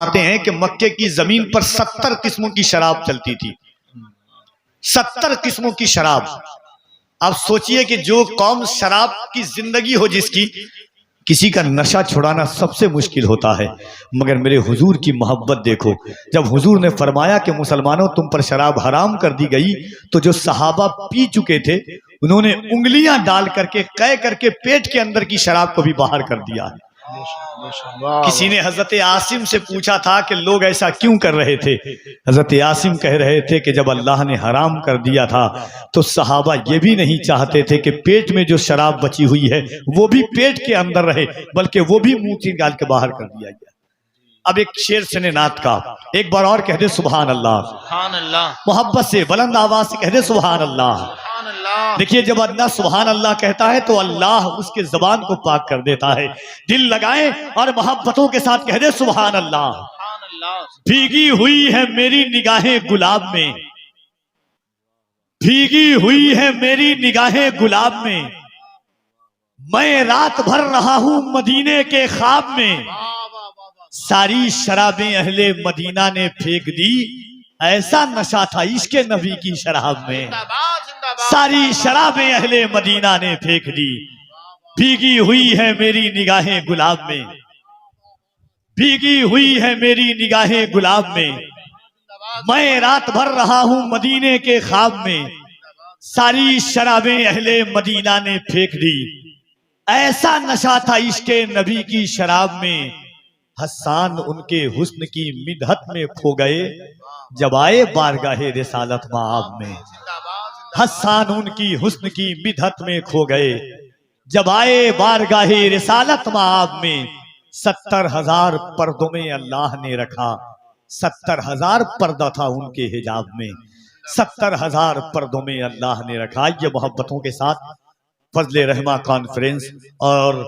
आते हैं कि मक्के की जमीन पर 70 किस्मों की शराब चलती थी। 70 किस्मों की शराब। आप सोचिए कि जो कौम शराब की जिंदगी हो जिसकी, किसी का नशा छुड़ाना सबसे मुश्किल होता है। मगर मेरे हुजूर की मोहब्बत देखो, जब हुजूर ने फरमाया कि मुसलमानों तुम पर शराब हराम कर दी गई, तो जो सहाबा पी चुके थे उन्होंने उंगलियां डाल करके कह करके पेट के अंदर की शराब को भी बाहर कर दिया है। किसी ने हजरत आसिम से पूछा था कि लोग ऐसा क्यों कर रहे थे। हजरत आसिम कह रहे थे कि जब अल्लाह ने हराम कर दिया था तो सहाबा ये भी नहीं चाहते थे कि पेट में जो शराब बची हुई है वो भी पेट के अंदर रहे, बल्कि वो भी मुंह से निकाल के बाहर कर दिया गया। अब एक शेर सुने नात का, एक बार और कह दे सुभान अल्लाह। सुभान अल्लाह। मोहब्बत से बुलंद आवाज से कह दे सुभान अल्लाह। देखिए, जब अल्लाह सुभान अल्लाह कहता है तो अल्लाह उसके जबान को पाक कर देता है। दिल लगाए और मोहब्बतों के साथ कह दे सुभान अल्लाह। भीगी हुई है मेरी निगाहें गुलाब में, भीगी हुई है मेरी निगाहें गुलाब में, मैं रात भर रहा हूं मदीने के ख्वाब में, सारी शराबें अहले मदीना ने फेंक दी, ऐसा नशा था इश्क नबी की शराब में, सारी शराबें अहले मदीना ने फेंक दी, भीगी हुई है मेरी निगाहें गुलाब में, भीगी हुई है मेरी निगाहें गुलाब में, मैं रात भर रहा हूं मदीने के ख्वाब में, सारी शराबें अहले मदीना ने फेंक दी, ऐसा नशा था इश्क नबी की शराब में, हसन उनके हुस्न की मिदहत में खो गए, जब आए बारगाहे रिसालत माब में, हसन उनकी हुस्न की मिदहत में खो गए, जब आए बारगाहे रिसालत माब में, 70,000 पर्दों में अल्लाह ने रखा, 70,000 पर्दा था उनके हिजाब में, 70,000 पर्दों में अल्लाह ने रखा। ये मोहब्बतों के साथ फजले रहमा कॉन्फ्रेंस और